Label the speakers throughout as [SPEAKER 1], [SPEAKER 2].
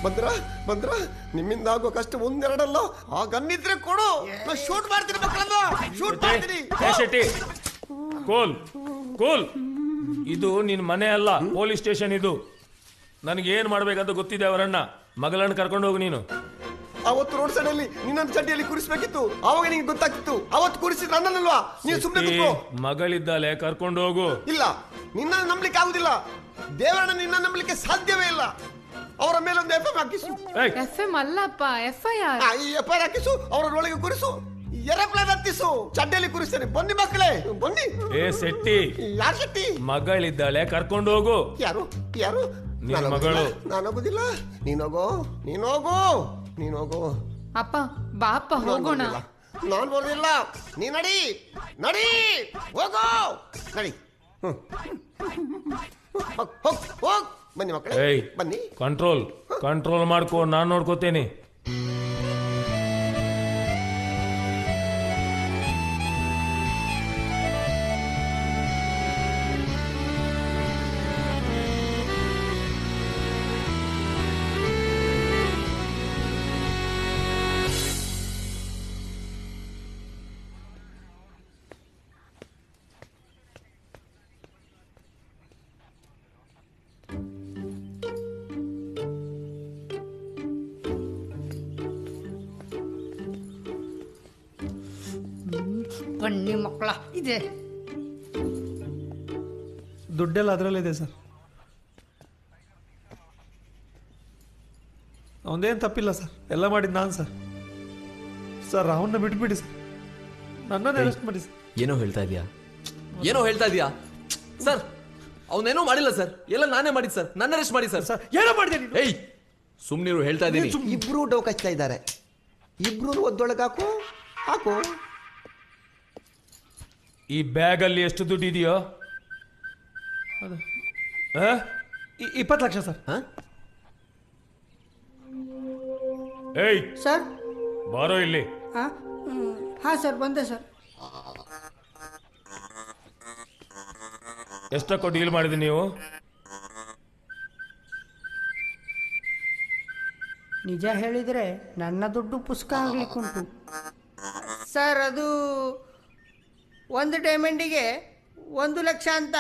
[SPEAKER 1] ಬಂದ್ರ ನಿಮ್ಮಿಂದ ಆಗೋ ಕಷ್ಟ ಒಂದೆರಡಲ್ಲ, ಆ ಗನ್ನಿದ್ರೆ ಕೊಡು, ನಾನು ಶೂಟ್ ಮಾಡ್ತೀನಿ ಮಕ್ಕಳನ್ನ, ಶೂಟ್ ಮಾಡ್ತೀನಿ.
[SPEAKER 2] ಶೆಟ್ಟಿ ಕೂಲ್. ಇದು ನಿನ್ ಮನೆ ಅಲ್ಲ, ಪೊಲೀಸ್ ಸ್ಟೇಷನ್ ಇದು. ನನಗೆ ಏನ್ ಮಾಡ್ಬೇಕಂತ ಗೊತ್ತಿದೆ. ಅವರನ್ನ ಮಗಳನ್ನ ಕರ್ಕೊಂಡು ಹೋಗು ನೀನು.
[SPEAKER 1] ಅವತ್ತು ರೋಡ್ ಸೈಡ್ ಅಲ್ಲಿ ನಿನ್ನೊಂದು ಚಡ್ಡಿಯಲ್ಲಿ ಕೂರಿಸ್ಬೇಕಿತ್ತು, ಅವಾಗ ನಿಂಗೆ ಗೊತ್ತಾಗ್ತಿತ್ತು. ಅವತ್ತು ಕೂರಿಸಿದ್ ನನ್ನಲ್ವಾ, ನೀನು ಸುಮ್ಮನೆ
[SPEAKER 2] ಮಗಳಿದ್ದಾಳೆ, ಕರ್ಕೊಂಡು ಹೋಗು.
[SPEAKER 1] ಇಲ್ಲ, ನಿನ್ನ ನಂಬಲಿಕ್ಕೆ ಆಗುದಿಲ್ಲ. ದೇವರನ್ನ ನಿನ್ನ ನಂಬಲಿಕ್ಕೆ ಸಾಧ್ಯವೇ ಇಲ್ಲ. ಅವರ ಮೇಲೊಂದು ಎಫ್ಎಂ ಹಾಕಿಸು.
[SPEAKER 3] ಎಫ್ಎಂ ಅಲ್ಲಪ್ಪ, FIR.
[SPEAKER 1] ಈ FIR ಹಾಕಿಸು, ಅವರೊಳಗೆ ಕೂರಿಸು, ಏರೋಪ್ಲೇನ್ ಹತ್ತಿಸು, ಚಡ್ಡಿಯಲ್ಲಿ ಕೂರಿಸ್ತೇನೆ. ಬನ್ನಿ ಮಕ್ಕಳೇ, ಬನ್ನಿ.
[SPEAKER 2] ಶೆಟ್ಟಿ,
[SPEAKER 1] ಯಾರು ಶೆಟ್ಟಿ?
[SPEAKER 2] ಮಗಳಿದ್ದಾಳೆ, ಕರ್ಕೊಂಡು ಹೋಗು.
[SPEAKER 1] ಯಾರು?
[SPEAKER 2] ನಿನ್ನ ಮಗಳು.
[SPEAKER 1] ನಾನು ಹೋಗುದಿಲ್ಲ, ನೀನು ಹೋಗು.
[SPEAKER 3] ಅಪ್ಪ ಬಾಪ ಹೋಗೋಣ.
[SPEAKER 1] ನಾನು ಬರೋದಿಲ್ಲ, ನೀ ನಡಿ ಹೋಗು, ನಡಿ. ಹೋಗ್ ಬನ್ನಿ ಮಕ್ಕಳೇ, ಬನ್ನಿ.
[SPEAKER 2] ಕಂಟ್ರೋಲ್ ಮಾಡ್ಕೋ, ನಾನು ನೋಡ್ಕೋತೇನೆ.
[SPEAKER 4] ಬನ್ನಿ ಮಕ್ಕಳ, ಇದೆ
[SPEAKER 5] ದುಡ್ಡೆಲ್ಲ ಅದರಲ್ಲಿದೆ ಸರ್. ಅವನದೇನು ತಪ್ಪಿಲ್ಲ ಸರ್, ಎಲ್ಲ ಮಾಡಿದ್ದು ನಾನು ಸರ್. ಅವನ್ನ ಬಿಟ್ಬಿಡಿ ಸರ್, ನನ್ನನ್ನು ಅರೆಸ್ಟ್ ಮಾಡಿ ಸರ್.
[SPEAKER 6] ಏನೋ ಹೇಳ್ತಾ ಇದೀಯಾ ಸರ್? ಅವನೇನೋ ಮಾಡಿಲ್ಲ ಸರ್, ಎಲ್ಲ ನಾನೇ ಮಾಡಿದ್ದು ಸರ್. ನನ್ನ ಅರೆಸ್ಟ್ ಮಾಡಿ ಸರ್.
[SPEAKER 5] ಏನೋ ಮಾಡಿದೆ?
[SPEAKER 6] ಏಯ್ ಸುಮ್ನಿರು, ಹೇಳ್ತಾ ಇದ್ದೀನಿ.
[SPEAKER 1] ಇಬ್ರು ಡೌ ಕಚ್ತಾ ಇದ್ದಾರೆ, ಇಬ್ರು ಒದ್ದೊಳಗೆ ಹಾಕು.
[SPEAKER 2] ಈ ಬ್ಯಾಗ್ ಅಲ್ಲಿ ಎಷ್ಟು ದುಡ್ಡು ಇದೆಯೋ?
[SPEAKER 5] 20 ಲಕ್ಷ ಸರ್.
[SPEAKER 2] ಏಯ್
[SPEAKER 4] ಸರ್,
[SPEAKER 2] ಬಾರೋ ಇಲ್ಲಿ.
[SPEAKER 4] ಹಾಂ ಸರ್, ಬಂದೆ ಸರ್.
[SPEAKER 2] ಎಷ್ಟಕ್ಕೋ ಡೀಲ್ ಮಾಡಿದ್ರಿ ನೀವು?
[SPEAKER 4] ನಿಜ ಹೇಳಿದರೆ ನನ್ನ ದುಡ್ಡು ಪುಸ್ತಕ ಆಗ್ಲಿಕ್ಕುಂಟು ಸರ್. ಅದು ಒಂದು ಡೈಮಂಡಿಗೆ 1 ಲಕ್ಷ ಅಂತ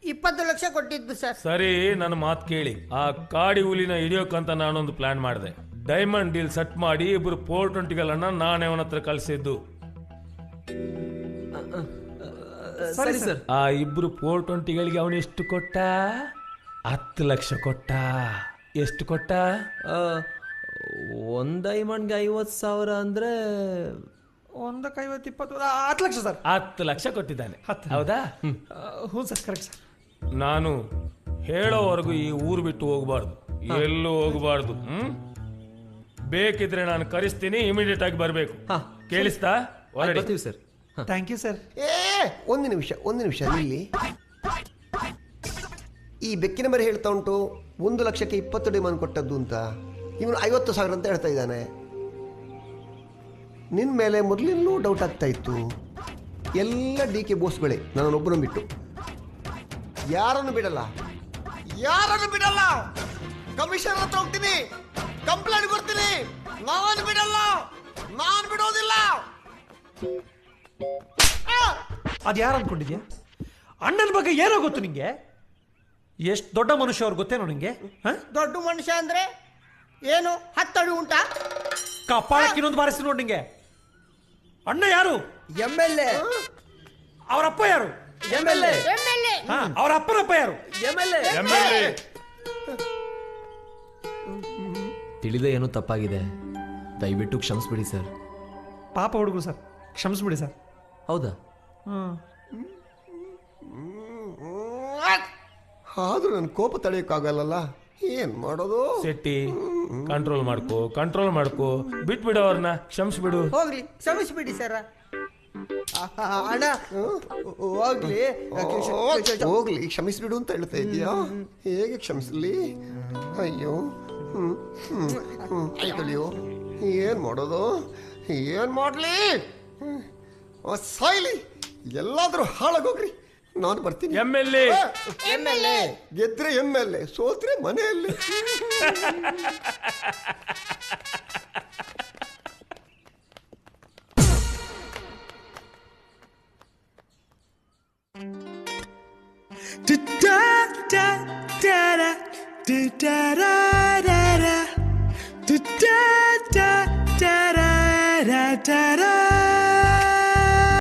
[SPEAKER 4] 20 ಲಕ್ಷ ಕೊಟ್ಟಿದ್ದು ಸರ್.
[SPEAKER 2] ಸರಿ, ನನ್ನ ಮಾತು ಕೇಳಿ. ಆ ಕಾಡಿ ಹುಲಿನ ಹಿಡಿಯೋಕಂತ ನಾನೊಂದು ಪ್ಲಾನ್ ಮಾಡಿದೆ. ಡೈಮಂಡ್ ಡೀಲ್ ಸೆಟ್ ಮಾಡಿ ಇಬ್ರು 420ಗಳನ್ನ ನಾನೇ ಅವನ ಹತ್ರ ಕಳಿಸಿದ್ದು.
[SPEAKER 6] ಸರಿ ಸರ್.
[SPEAKER 2] ಆ ಇಬ್ರು 420ಗಳಿಗೆ ಅವನು ಎಷ್ಟು ಕೊಟ್ಟ? 10 ಲಕ್ಷ ಕೊಟ್ಟ. ಎಷ್ಟು ಕೊಟ್ಟ?
[SPEAKER 6] 1 ಡೈಮಂಡ್ಗೆ 50,000 ಅಂದ್ರೆ
[SPEAKER 5] 150, 10 ಲಕ್ಷ ಸರ್.
[SPEAKER 2] 10 ಲಕ್ಷ ಕೊಟ್ಟಿದ್ದಾನೆ, ಹೌದಾ?
[SPEAKER 5] ಹ್ಞೂ ಸರ್, ಕರೆಕ್ಟ್ ಸರ್.
[SPEAKER 2] ನಾನು ಹೇಳೋವರೆಗೂ ಈ ಊರು ಬಿಟ್ಟು ಹೋಗಬಾರ್ದು, ಎಲ್ಲೂ ಹೋಗಬಾರ್ದು. ಬೇಕಿದ್ರೆ ನಾನು ಕರೆಸ್ತೀನಿ, ಇಮಿಡಿಯೇಟ್ ಆಗಿ ಬರಬೇಕು. ಕೇಳಿಸ್ತಾ?
[SPEAKER 6] ಬರ್ತೀವಿ ಸರ್.
[SPEAKER 5] Thank you sir.
[SPEAKER 1] ಒಂದು ನಿಮಿಷ ನಿಲ್ಲಿ. ಈ ಬೆಕ್ಕಿನ ಮರಿ ಹೇಳ್ತಾ ಉಂಟು 1 ಲಕ್ಷಕ್ಕೆ 20 ಡೈಮಂಡ್ ಕೊಟ್ಟದ್ದು ಅಂತ. ಇವನು 50,000 ಅಂತ ಹೇಳ್ತಾ ಇದ್ದಾನೆ. ನಿನ್ನ ಮೇಲೆ ಮೊದಲಿನೂ ಡೌಟ್ ಆಗ್ತಾ ಇತ್ತು. ಎಲ್ಲ DK ಬೋಸ್ಗಳೇ, ನನ್ನೊಬ್ಬನು ಬಿಟ್ಟು. ಯಾರನ್ನು ಬಿಡಲ್ಲ. ಕಮಿಷನರ್ ಹತ್ರ ಹೋಗ್ತೀನಿ, ಕಂಪ್ಲೇಂಟ್ ಕೊಡ್ತೀನಿ. ನಾನು ಬಿಡೋದಿಲ್ಲ.
[SPEAKER 5] ಅದು ಯಾರು ಅನ್ಕೊಂಡಿದ್ಯಾ? ಅಣ್ಣನ ಬಗ್ಗೆ ಏನೋ ಗೊತ್ತು ನಿಂಗೆ? ಎಷ್ಟು ದೊಡ್ಡ ಮನುಷ್ಯ ಅವ್ರು ಗೊತ್ತೇನೋ ನಿಂಗೆ?
[SPEAKER 4] ದೊಡ್ಡ ಮನುಷ್ಯ ಅಂದ್ರೆ ಏನು? 10 ಅಡಿ ಉಂಟಾ?
[SPEAKER 5] ಕಪಾಳಕ್ಕೆ ಇನ್ನೊಂದು ಬಾರಿಸಿ ನೋಡಿ ನಿಂಗೆ. ಅಣ್ಣ ಯಾರು?
[SPEAKER 4] MLA.
[SPEAKER 5] ಅವರಪ್ಪ ಯಾರು?
[SPEAKER 4] MLA.
[SPEAKER 5] ಅವರ ಅಪ್ಪನಪ್ಪ ಯಾರು?
[SPEAKER 4] MLA.
[SPEAKER 6] ತಿಳಿದ ಏನೋ ತಪ್ಪಾಗಿದೆ, ದಯವಿಟ್ಟು ಕ್ಷಮಿಸ್ಬಿಡಿ ಸರ್.
[SPEAKER 5] ಪಾಪ ಹುಡುಗರು ಸರ್, ಕ್ಷಮಿಸ್ಬಿಡಿ ಸರ್.
[SPEAKER 6] ಹೌದಾ?
[SPEAKER 1] ಆದ್ರೂ ನನ್ನ ಕೋಪ ತಡೆಯೋಕ್ಕಾಗಲ್ಲ. ಏನ್ ಮಾಡೋದು?
[SPEAKER 2] ಶೆಟ್ಟಿ, ಕಂಟ್ರೋಲ್ ಮಾಡ್ಕೋ. ಬಿಟ್ಬಿಡು ಅವ್ರನ್ನ, ಕ್ಷಮಿಸ್ಬಿಡು.
[SPEAKER 4] ಹೋಗ್ಲಿ, ಕ್ಷಮಿಸ್ಬಿಡಿ ಸರ್. ಅಣ್ಣ
[SPEAKER 1] ಹೋಗ್ಲಿ, ಕ್ಷಮಿಸ್ಬಿಡು ಅಂತ ಹೇಳ್ತಾ ಇದೀಯಾ? ಹೇಗೆ ಕ್ಷಮಿಸ್ಲಿ? ಅಯ್ಯೋ, ಆಯ್ತಲ್ಲಿಯೋ, ಏನ್ ಮಾಡೋದು? ಏನ್ ಮಾಡ್ಲಿ? ಸಾಯ್ಲಿ, ಎಲ್ಲಾದ್ರೂ ಹಾಳಾಗೋಗ್ರಿ. ನಾನು ಬರ್ತೀನಿ.
[SPEAKER 2] MLA.
[SPEAKER 4] MLA.
[SPEAKER 1] ಗೆದ್ರೆ MLA, ಸೋತ್ರೆ ಮನೆಯಲ್ಲಿ.
[SPEAKER 7] Da da da da da da da da.